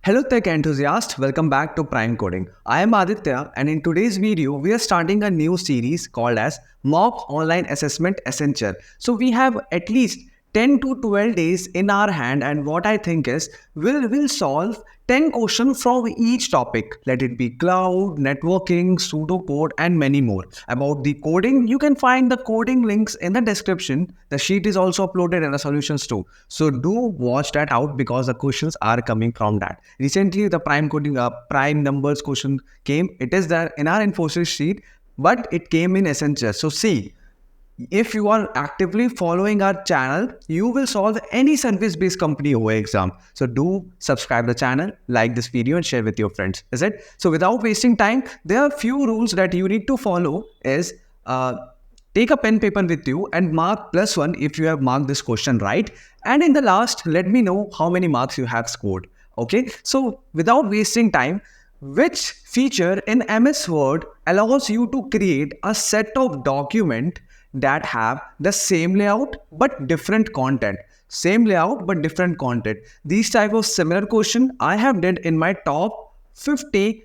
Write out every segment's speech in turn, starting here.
Hello tech enthusiast, welcome back to Prime Coding. I am Aditya and in today's video we are starting a new series called as Mock Online Assessment Accenture. So we have at least 10 to 12 days in our hand and what I think is we'll solve 10 questions from each topic. Let it be cloud, networking, pseudo code and many more. About the coding, you can find the coding links in the description. The sheet is also uploaded and the solutions too. So do watch that out because the questions are coming from that. Recently the prime coding prime numbers question came. It is there in our Infosys sheet, but it came in Accenture. So see, if you are actively following our channel, you will solve any service-based company OA exam. So do subscribe the channel, like this video and share with your friends. Is it? So without wasting time, there are few rules that you need to follow is take a pen paper with you and mark +1 if you have marked this question right. And in the last, let me know how many marks you have scored. Okay. So without wasting time, which feature in MS Word allows you to create a set of document that have the same layout but different content? Same layout but different content. These type of similar question I have did in my top 50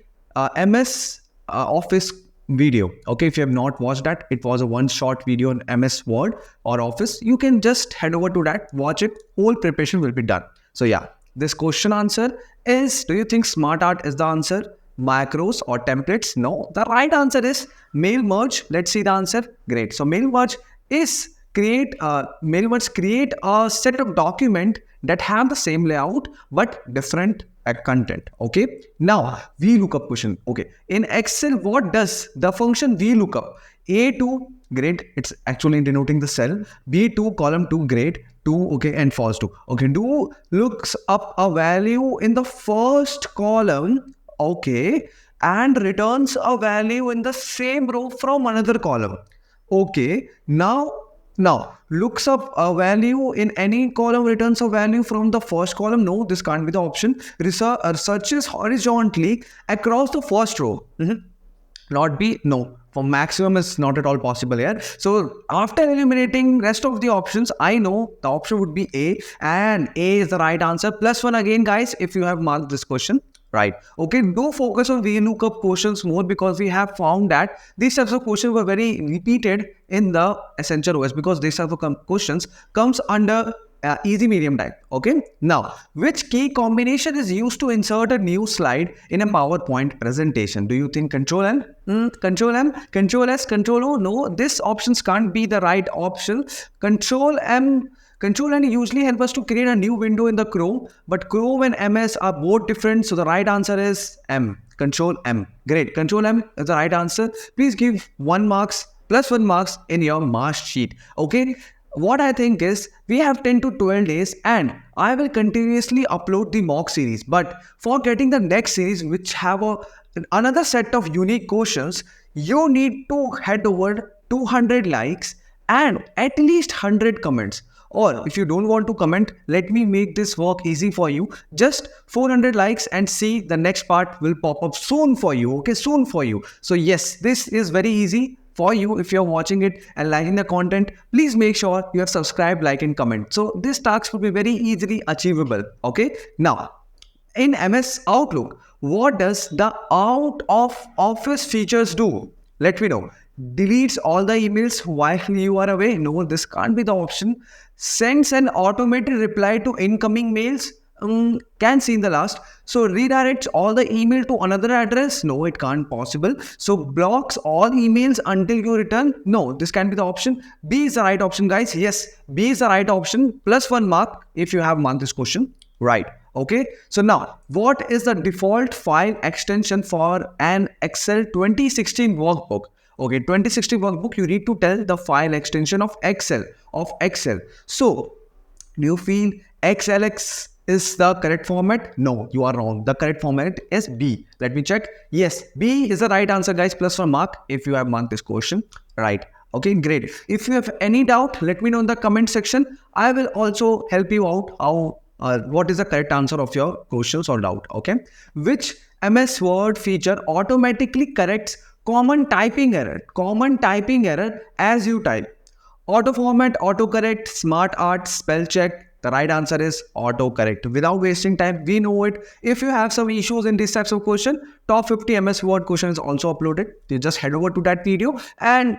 MS Office video. Okay, if you have not watched that, it was a one short video on MS Word or Office. You can just head over to that, watch it, whole preparation will be done. So yeah, this question answer is, do you think smart art is the answer? Macros or templates? No, the right answer is mail merge. Let's see the answer. Great. So mail merge is create a set of document that have the same layout but different content. Okay. Now VLOOKUP question. Okay. In Excel, what does the function VLOOKUP? A2, great. It's actually denoting the cell. B2, column 2, great. 2, okay, and false 2. Okay. Do looks up a value in the first column, okay, and returns a value in the same row from another column. Okay, now looks up a value in any column, returns a value from the first column. No, this can't be the option. Searches horizontally across the first row. Not B, no. For maximum is not at all possible here. So after eliminating rest of the options, I know the option would be A, and A is the right answer. +1 again, guys, if you have marked this question right. Okay, do focus on VLOOKUP questions more because we have found that these types of questions were very repeated in the Accenture OS because these types of questions comes under easy medium type. Okay, now which key combination is used to insert a new slide in a PowerPoint presentation? Do you think Control N, Control M, Control S, Control O? No, this options can't be the right option. Control M, Control N usually help us to create a new window in the Chrome, but Chrome and MS are both different. So the right answer is M, Control M. Great, Control M is the right answer. Please give +1 marks in your mark sheet. Okay. What I think is we have 10 to 12 days and I will continuously upload the mock series. But for getting the next series, which have another set of unique questions, you need to head over 200 likes and at least 100 comments. Or if you don't want to comment, let me make this work easy for you. Just 400 likes and see the next part will pop up soon for you. Okay, soon for you. So yes, this is very easy for you. If you're watching it and liking the content, please make sure you have subscribed, like and comment. So this task will be very easily achievable. Okay. Now in MS Outlook, what does the out of office features do? Let me know. Deletes all the emails while you are away? No, this can't be the option. Sends an automated reply to incoming mails? Can see in the last. So redirects all the email to another address? No, it can't possible. So blocks all emails until you return? No, this can be the option. B is the right option, guys. Yes, B is the right option. +1 mark if you have marked this question right. Okay, so now what is the default file extension for an Excel 2016 workbook? Okay, 2016 workbook, you need to tell the file extension of Excel. So do you feel XLX is the correct format? No, you are wrong. The correct format is B. Let me check. Yes, B is the right answer, guys. +1 mark if you have marked this question right. Okay, great. If you have any doubt, let me know in the comment section. I will also help you out how what is the correct answer of your questions or doubt. Okay, which MS Word feature automatically corrects common typing error as you type? Auto format, autocorrect, smart art, spell check, The right answer is autocorrect. Without wasting time, we know it. If you have some issues in these types of question, top 50 MS Word question is also uploaded. You just head over to that video and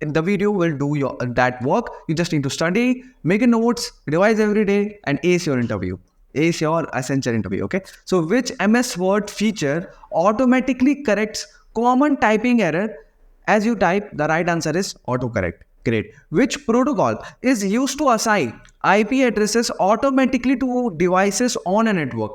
the video will do that work. You just need to study, make a notes, revise every day, and ace your interview. Ace your Accenture interview. Okay. So which MS Word feature automatically corrects common typing error as you type? The right answer is autocorrect. Great. Which protocol is used to assign IP addresses automatically to devices on a network?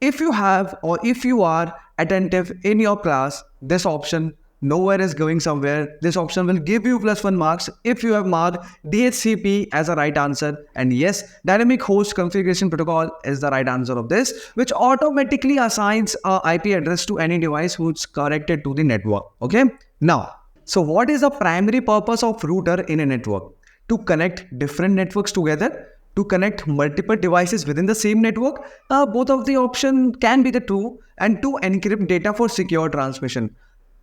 If you have or if you are attentive in your class, this option nowhere is going somewhere. This option will give you +1 marks if you have marked DHCP as a right answer. And yes, dynamic host configuration protocol is the right answer of this, which automatically assigns a IP address to any device who's connected to the network. Okay. Now, so what is the primary purpose of router in a network? To connect different networks together, to connect multiple devices within the same network. Both of the option can be the true, and to encrypt data for secure transmission.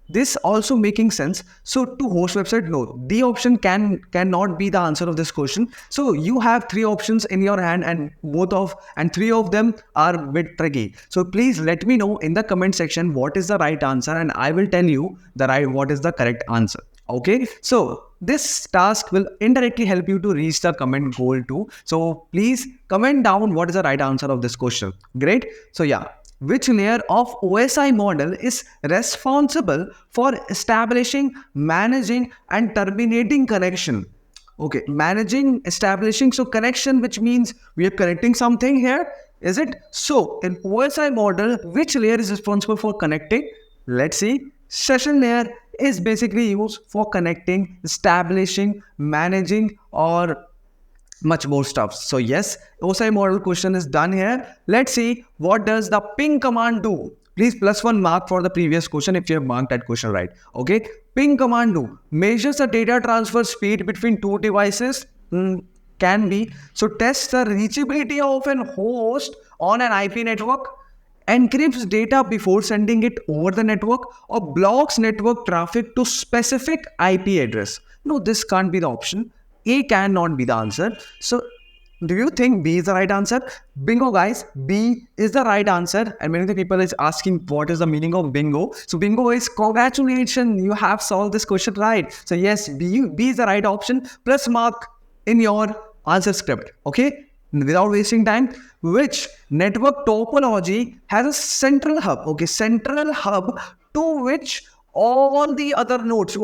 This also making sense. So to host website, no, the option cannot be the answer of this question. So you have three options in your hand, and three of them are a bit tricky. So please let me know in the comment section what is the right answer, and I will tell you what is the correct answer. Okay, so this task will indirectly help you to reach the comment goal too. So please comment down what is the right answer of this question. Great. So yeah. Which layer of OSI model is responsible for establishing, managing, and terminating connection? Okay, managing, establishing, so connection, which means we are connecting something here, is it? So in OSI model, which layer is responsible for connecting? Let's see. Session layer is basically used for connecting, establishing, managing, or much more stuff. So yes, OSI model question is done here. Let's see what does the ping command do. Please +1 mark for the previous question if you have marked that question right. Okay, ping command do measures the data transfer speed between two devices. Can be. So tests the reachability of an host on an IP network, encrypts data before sending it over the network, or blocks network traffic to specific IP address. No, this can't be the option. A cannot be the answer. So do you think B is the right answer? Bingo guys, B is the right answer. And many of the people is asking what is the meaning of bingo. So bingo is congratulations, you have solved this question right. So yes, B is the right option. +mark in your answer script. Okay, without wasting time, which network topology has a central hub? Okay, central hub to which all the other nodes,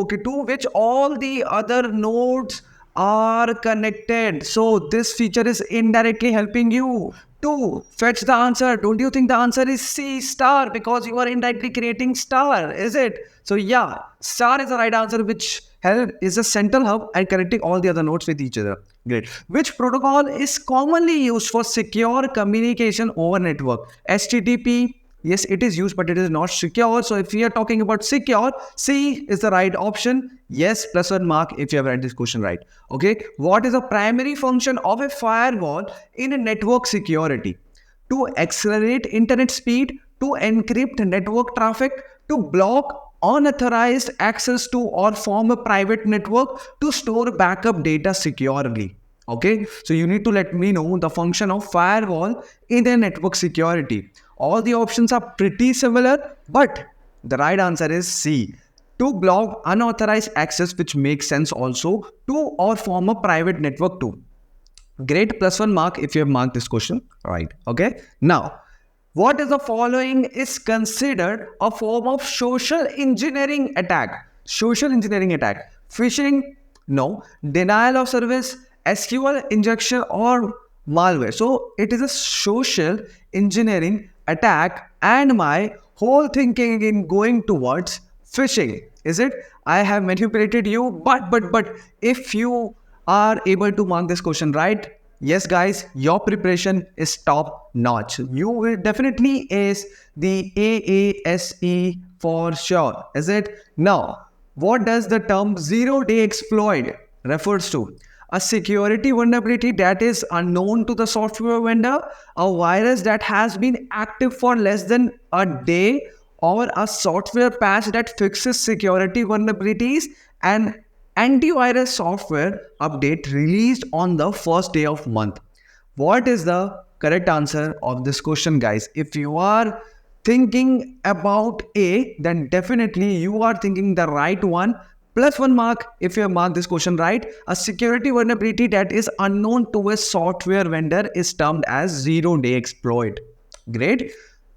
are connected. So this feature is indirectly helping you to fetch the answer. Don't you think the answer is C star, because you are indirectly creating star, is it? So yeah, star is the right answer, which is a central hub and connecting all the other nodes with each other. Great. Which protocol is commonly used for secure communication over network? HTTP. Yes, it is used, but it is not secure. So if we are talking about secure, C is the right option. Yes, +1 mark if you have read this question right. Okay. What is the primary function of a firewall in a network security? To accelerate internet speed, to encrypt network traffic, to block unauthorized access to or form a private network, to store backup data securely. Okay. So you need to let me know the function of firewall in a network security. All the options are pretty similar, but the right answer is C. To block unauthorized access, which makes sense also, to or form a private network too. Great, +1 mark if you have marked this question right. Okay. Now, what is the following is considered a form of social engineering attack? Social engineering attack. Phishing? No. Denial of service? SQL injection or malware? So it is a social engineering attack, and my whole thinking in going towards phishing, is it? I have manipulated you, but if you are able to mark this question right, yes guys, your preparation is top notch. You will definitely ace the AASE for sure, is it? Now, what does the term zero-day exploit refers to? A security vulnerability that is unknown to the software vendor, a virus that has been active for less than a day, or a software patch that fixes security vulnerabilities, and antivirus software update released on the first day of month. What is the correct answer of this question, guys? If you are thinking about A, then definitely you are thinking the right one. Plus 1 mark if you have marked this question right. A security vulnerability that is unknown to a software vendor is termed as zero-day exploit. Great.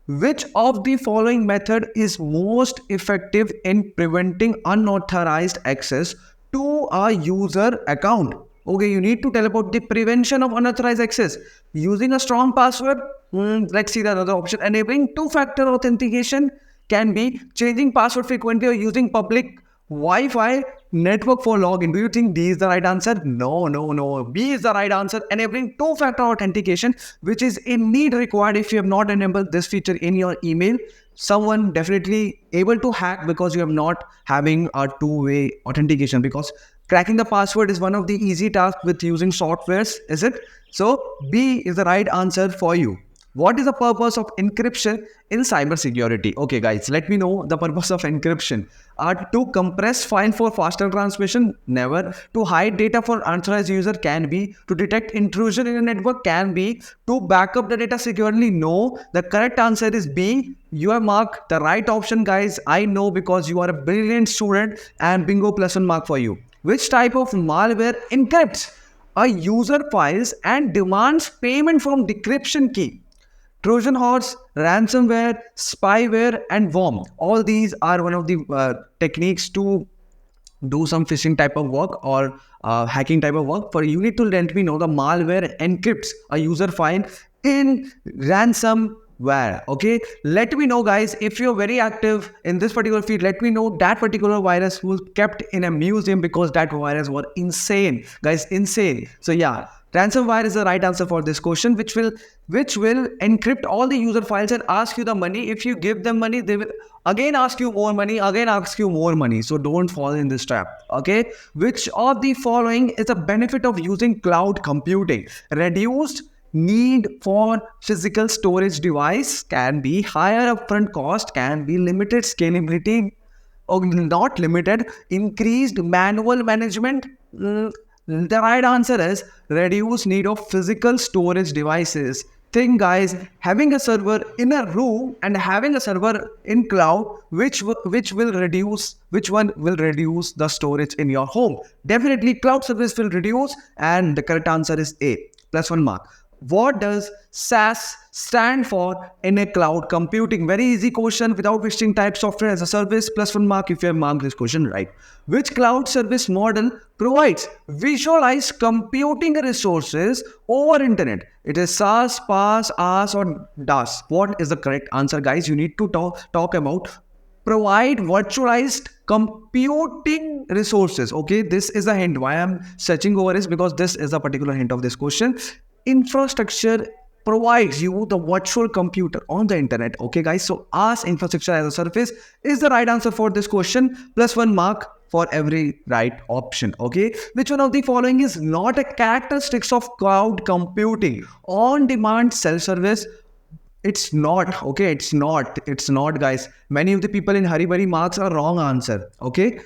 Which of the following method is most effective in preventing unauthorized access to a user account? Okay, you need to tell about the prevention of unauthorized access. Using a strong password. Let's see the other option. Enabling two-factor authentication can be changing password frequently or using public Wi-Fi network for login. Do you think D is the right answer? No, no, no. B is the right answer. Enabling two-factor authentication, which is indeed required. If you have not enabled this feature in your email, someone definitely able to hack because you have not having a two-way authentication, because cracking the password is one of the easy tasks with using softwares, is it? So B is the right answer for you. What is the purpose of encryption in cybersecurity? Okay, guys, let me know the purpose of encryption. To compress file for faster transmission, never. To hide data for unauthorized user, can be. To detect intrusion in a network, can be. To back up the data securely, no. The correct answer is B. You have marked the right option, guys. I know because you are a brilliant student, and bingo, plus 1 mark for you. Which type of malware encrypts a user files and demands payment from decryption key? Trojan horse, ransomware, spyware, and worm. All these are one of the techniques to do some phishing type of work or hacking type of work. For you need to let me know the malware encrypts a user file in ransomware. Okay, let me know, guys, if you're very active in this particular field. Let me know that particular virus was kept in a museum, because that virus was insane, guys, insane. So yeah, ransomware is the right answer for this question, which will encrypt all the user files and ask you the money. If you give them money, they will again ask you more money, again ask you more money. So don't fall in this trap. Okay, which of the following is a benefit of using cloud computing? Reduced need for physical storage device, can be. Higher upfront cost, can be. Limited scalability, or not limited. Increased manual management. The right answer is reduce need of physical storage devices. Think, guys, having a server in a room and having a server in cloud, which one will reduce the storage in your home? Definitely cloud service will reduce, and the correct answer is A, plus 1 mark. What does SaaS stand for in a cloud computing? Very easy question without wasting type software as a service. Plus 1 mark if you have marked this question right. Which cloud service model provides visualized computing resources over internet? It is SaaS, PaaS, AAS, or DaaS. What is the correct answer, guys? You need to talk about provide virtualized computing resources. Okay, this is a hint. Why I'm searching over is because this is a particular hint of this question. Infrastructure provides you the virtual computer on the internet. Okay, guys, so AAS, infrastructure as a service, is the right answer for this question. Plus 1 mark for every right option. Okay, which one of the following is not a characteristics of cloud computing? On demand self-service. It's not. Okay, it's not, guys. Many of the people in hurry marks are wrong answer. Okay,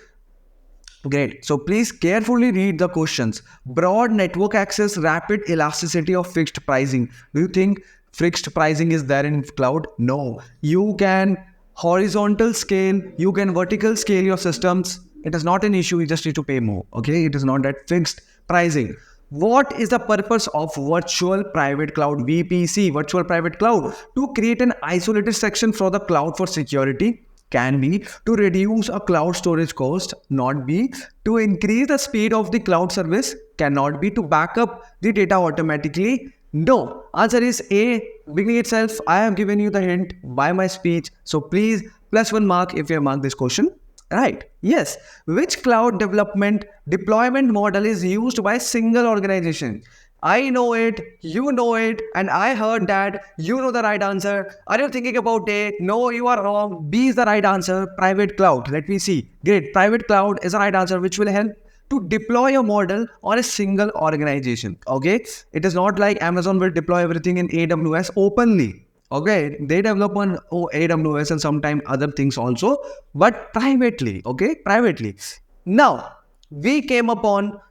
great. So please carefully read the questions. Broad network access, rapid elasticity of fixed pricing. Do you think fixed pricing is there in cloud? No. You can horizontal scale, you can vertical scale your systems. It is not an issue. You just need to pay more. Okay, it is not that fixed pricing. What is the purpose of virtual private cloud? VPC, virtual private cloud. To create an isolated section for the cloud for security. Can be. To reduce a cloud storage cost. Not be. To increase the speed of the cloud service. Cannot be. To back up the data automatically. No. Answer is A. Beginning itself, I have given you the hint by my speech. So please, plus 1 mark if you have marked this question right. Yes. Which cloud deployment model is used by single organization? I know it, you know it, and I heard that you know the right answer. Are you thinking about A? No, you are wrong. B is the right answer. Private cloud. Let me see. Great. Private cloud is the right answer, which will help to deploy a model on a single organization. Okay. It is not like Amazon will deploy everything in AWS openly. Okay, they develop on AWS and sometimes other things also, but privately. Okay, privately. Now we came upon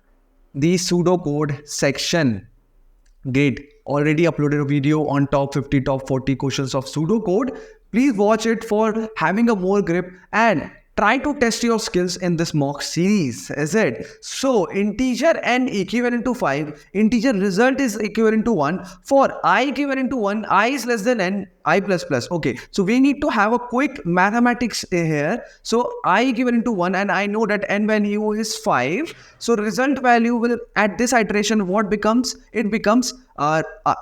the pseudocode section. Great. already uploaded a video on top 50, top 40 questions of pseudo code. Please watch it for having a more grip and try to test your skills in this mock series, is it? So integer n equivalent to 5, integer result is equivalent to 1. For I equivalent to 1, I is less than n, I plus plus. Okay, so we need to have a quick mathematics here. So I equivalent to 1 and I know that n value is 5. So result value will, at this iteration, what becomes? It becomes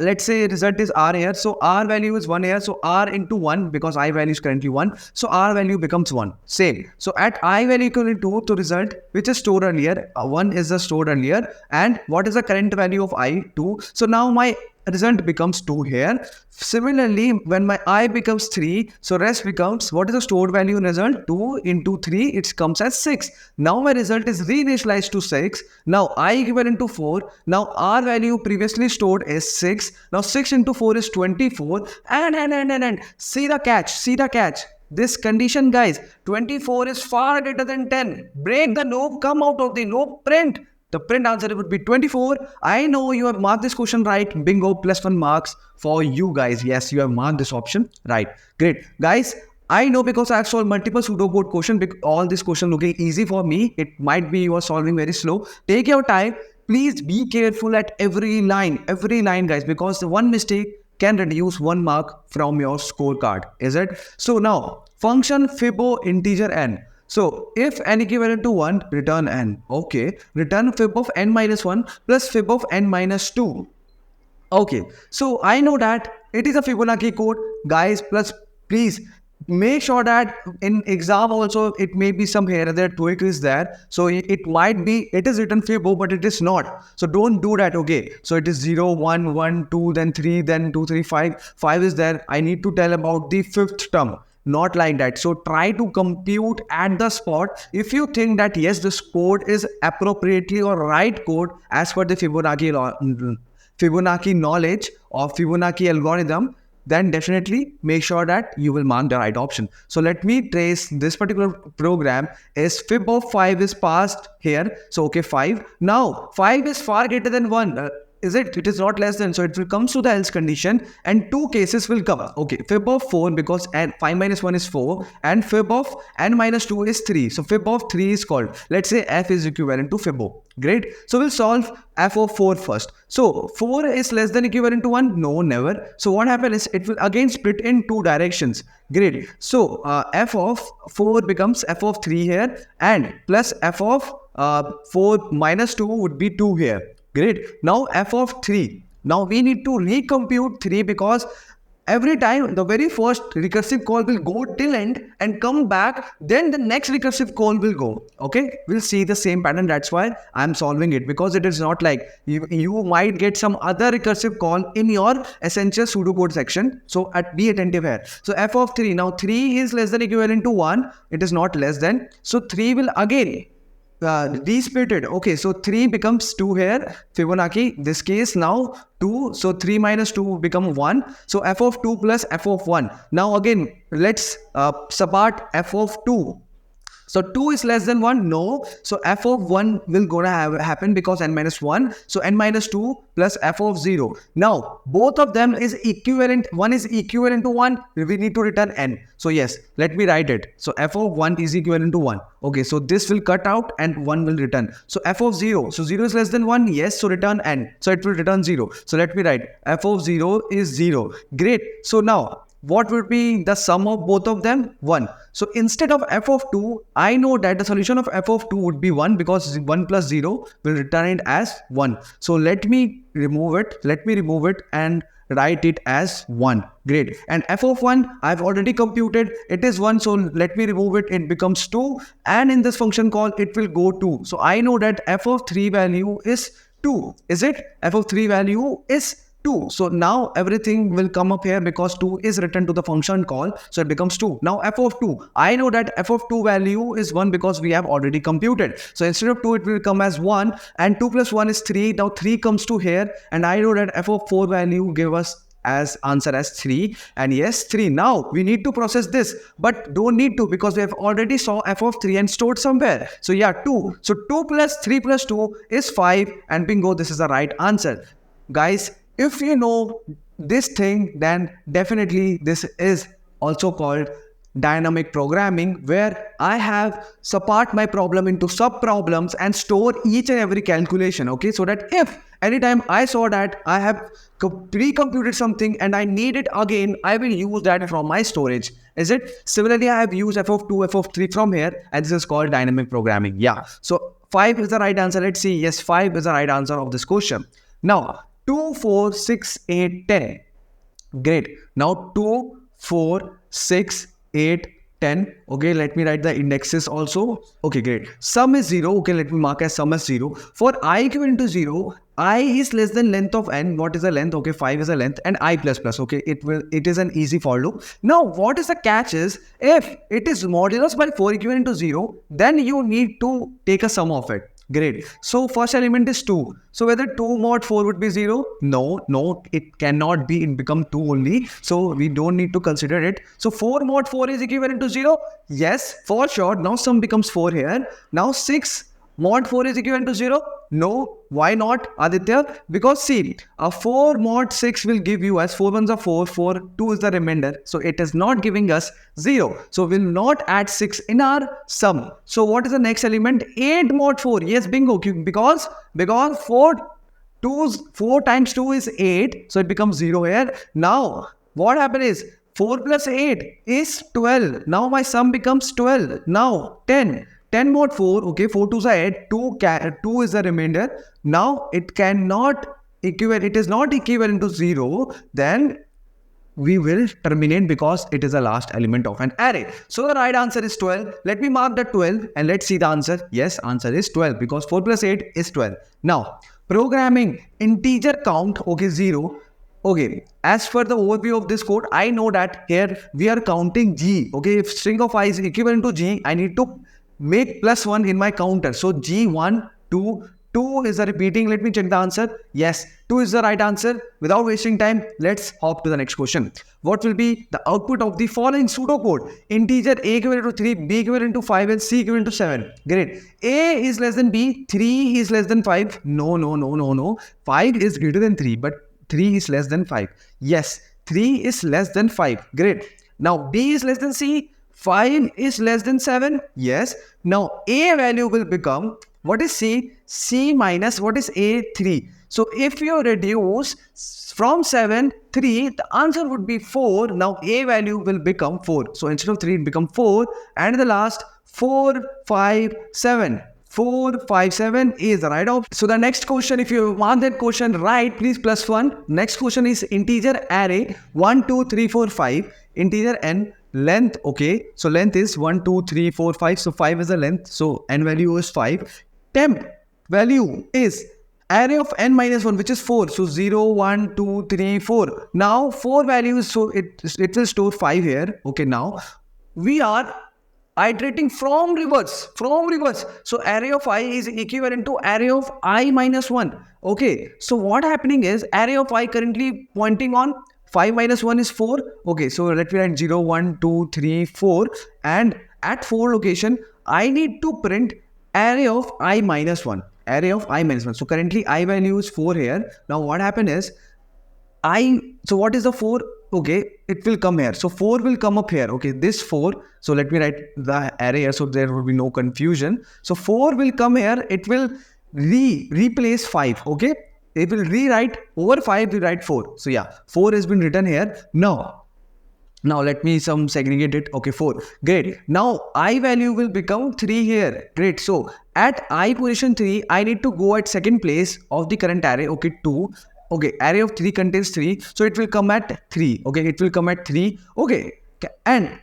let's say result is r here, so r value is 1 here, so r into 1, because I value is currently 1, so r value becomes 1. Same, so at I value equal to 2, the result which is stored earlier, 1 is the stored earlier, and what is the current value of I? 2. So now my result becomes 2 here. Similarly, when my I becomes 3, so rest becomes, what is the stored value in result? 2 into 3, it comes as 6. Now my result is reinitialized to 6. Now I equivalent to 4. Now R value previously stored is 6. Now 6 into 4 is 24. And see the catch. This condition, guys, 24 is far greater than 10. Break the loop, come out of the loop, print. The print answer would be 24. I know you have marked this question right. Bingo, +1 marks for you guys. Yes, you have marked this option right. Great. Guys, I know because I have solved multiple pseudocode questions. All this question looking easy for me. It might be you are solving very slow. Take your time. Please be careful at every line, guys, because the one mistake can reduce 1 mark from your scorecard. Is it? So now, function Fibo integer n. So if n equivalent to 1, return n. Okay, return fib of n minus 1 plus fib of n minus 2. Okay, so I know that it is a Fibonacci code, guys. Plus, please make sure that in exam also it may be some here there tweak is there. So it might be, it is written Fibo, but it is not. So don't do that. Okay, so it is 0, 1, 1, 2, then 3, then 2, 3, 5. 5 is there. I need to tell about the 5th term. Not like that. So try to compute at the spot. If you think that yes, this code is appropriately or right code as per the Fibonacci knowledge or Fibonacci algorithm, then definitely make sure that you will mark the right option. So let me trace this particular program. Is fib of 5 is passed here. So okay, 5. Now 5 is far greater than 1. Is it? It is not less than. So it will come to the else condition and 2 cases will come. Okay, fib of 4 because 5 minus 1 is 4 and fib of n minus 2 is 3. So fib of 3 is called. Let's say f is equivalent to fibo. Great. So we'll solve f of 4 first. So 4 is less than equivalent to 1? No, never. So what happens is it will again split in 2 directions. Great. So f of 4 becomes f of 3 here and plus f of 4 minus 2 would be 2 here. Great. Now f of 3. Now we need to recompute 3 because every time the very first recursive call will go till end and come back, then the next recursive call will go. Okay, we'll see the same pattern. That's why I'm solving it, because it is not like you might get some other recursive call in your Accenture pseudocode section. So be attentive here. So f of 3. Now 3 is less than equivalent to 1. It is not less than. So 3 will again de-splitted. Okay, so 3 becomes 2 here. Fibonacci, this case now 2. So 3 minus 2 become 1. So f of 2 plus f of 1. Now again, let's subart f of 2. So 2 is less than 1? No. So f of 1 will gonna happen because n minus 1. So n minus 2 plus f of 0. Now, both of them is equivalent. 1 is equivalent to 1. We need to return n. So yes, let me write it. So f of 1 is equivalent to 1. Okay, so this will cut out and 1 will return. So f of 0. So 0 is less than 1. Yes, so return n. So it will return 0. So let me write f of 0 is 0. Great. So now, what would be the sum of both of them? 1. So instead of f of 2, I know that the solution of f of 2 would be 1 because 1 plus 0 will return it as 1. So let me remove it and write it as 1. Great. And f of 1, I've already computed. It is 1. So let me remove it. It becomes 2. And in this function call, it will go 2. So I know that f of 3 value is 2. Is it? F of 3 value is 2. So now everything will come up here because 2 is written to the function call. So it becomes 2. Now f of 2. I know that f of 2 value is 1 because we have already computed. So instead of 2, it will come as 1. And 2 plus 1 is 3. Now 3 comes to here. And I know that f of 4 value give us as answer as 3. And yes, 3. Now we need to process this. But don't need to because we have already saw f of 3 and stored somewhere. So yeah, 2. So 2 plus 3 plus 2 is 5. And bingo, this is the right answer. Guys, If you know this thing, then definitely this is also called dynamic programming, where I have support my problem into sub problems and store each and every calculation. Okay, so that if anytime I saw that I have pre-computed something and I need it again, I will use that from my storage. Is it? Similarly, I have used f of 2, f of 3 from here, and this is called dynamic programming. Yeah. So 5 is the right answer. Let's see. Yes, 5 is the right answer of this question. Now, 2, 4, 6, 8, 10. Great. Now 2, 4, 6, 8, 10. Okay, let me write the indexes also. Okay, great. Sum is 0. Okay, let me mark as sum as 0. For I equivalent to 0, I is less than length of n. What is the length? Okay, 5 is the length, and I plus plus. Okay, it is an easy for loop. Now, what is the catch is, if it is modulus by 4 equivalent to 0, then you need to take a sum of it. Great. So first element is 2. So whether 2 mod 4 would be 0? No, it cannot be. It become 2 only. So we don't need to consider it. So 4 mod 4 is equivalent to 0? Yes, for sure. Now sum becomes 4 here. Now 6 mod 4 is equivalent to 0? No. Why not, Aditya? Because see, a 4 mod 6 will give you as 4 ones are 4, 4, 2 is the remainder. So it is not giving us 0. So we'll not add 6 in our sum. So what is the next element? 8 mod 4. Yes, bingo. Because 4 times 2 is 8. So it becomes 0 here. Now, what happened is 4 plus 8 is 12. Now my sum becomes 12. Now 10. 10 mod 4, okay, 4 2s are 8, 2 is the remainder. Now it cannot equivalent, it is not equivalent to 0, then we will terminate because it is the last element of an array. So the right answer is 12. Let me mark the 12 and let's see the answer. Yes, answer is 12 because 4 plus 8 is 12. Now, programming integer count, okay, 0. Okay, as per the overview of this code, I know that here we are counting G. Okay, if string of I is equivalent to G, I need to make plus 1 in my counter. So G1, 2, 2 is the repeating. Let me check the answer. Yes, 2 is the right answer. Without wasting time, let's hop to the next question. What will be the output of the following pseudocode? Integer A equivalent to 3, B equivalent to 5, and C equivalent to 7. Great. A is less than B, 3 is less than 5. No. 5 is greater than 3, but 3 is less than 5. Yes, 3 is less than 5. Great. Now B is less than C. 5 is less than 7. Yes. Now A value will become, what is C? C minus, what is A? 3. So if you reduce from 7, 3, the answer would be 4. Now A value will become 4. So instead of 3, it become 4. And the last 4, 5, 7. 4, 5, 7 is the right option. So the next question, if you want that question right, please plus 1. Next question is integer array 1, 2, 3, 4, 5. Integer n. Length, okay, so length is 1, 2, 3, 4, 5. So 5 is the length, so n value is 5. Temp value is array of n minus 1, which is 4. So 0, 1, 2, 3, 4. Now 4 values, so it will store 5 here. Okay, now we are iterating from reverse. So array of I is equivalent to array of I minus 1. Okay, so what happening is array of I currently pointing on 5 minus 1 is 4. Okay, so let me write 0, 1, 2, 3, 4. And at 4 location, I need to print array of I minus 1. So currently I value is 4 here. Now what happened is, so what is the 4? Okay, it will come here. So 4 will come up here. Okay, this 4. So let me write the array here so there will be no confusion. So 4 will come here. It will replace 5. Okay. It will rewrite over 5, we write 4. So yeah, 4 has been written here. Now let me segregate it. Okay, 4. Great. Now I value will become 3 here. Great. So at I position 3, I need to go at second place of the current array. Okay, 2. Okay, array of 3 contains 3. So it will come at 3. Okay, it will come at 3. Okay. And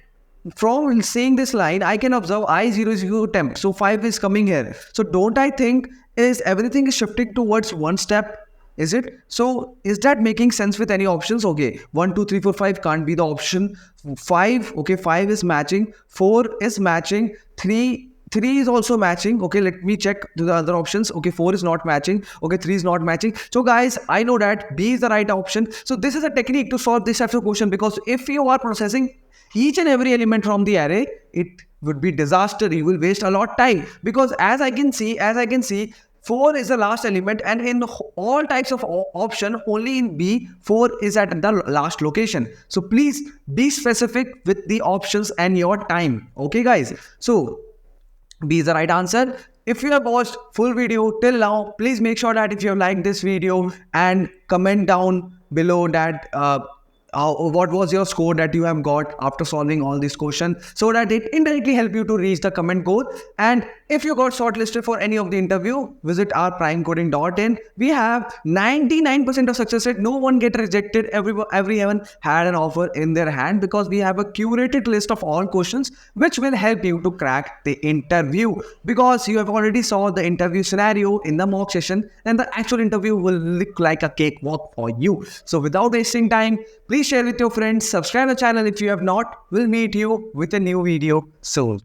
from seeing this line, I can observe I0 is equal to temp. So 5 is coming here. So don't I think is everything is shifting towards one step? Is it? So is that making sense with any options? Okay, 1, 2, 3, 4, 5 can't be the option. 5, okay, 5 is matching. 4 is matching. 3 is also matching. Okay, let me check the other options. Okay, 4 is not matching. Okay, 3 is not matching. So guys, I know that B is the right option. So this is a technique to solve this type of question, because if you are processing each and every element from the array, it would be disaster. You will waste a lot of time, because as I can see 4 is the last element, and in all types of option, only in B, 4 is at the last location. So please be specific with the options and your time. Okay, guys. So B is the right answer. If you have watched full video till now, please make sure that if you have liked this video and comment down below that what was your score that you have got after solving all these questions, so that it indirectly help you to reach the comment goal. And if you got shortlisted for any of the interview, visit our primecoding.in. We have 99% of success rate. No one get rejected. Everyone had an offer in their hand, because we have a curated list of all questions which will help you to crack the interview. Because you have already saw the interview scenario in the mock session, and the actual interview will look like a cakewalk for you. So without wasting time, please share with your friends, subscribe the channel if you have not. We'll meet you with a new video soon.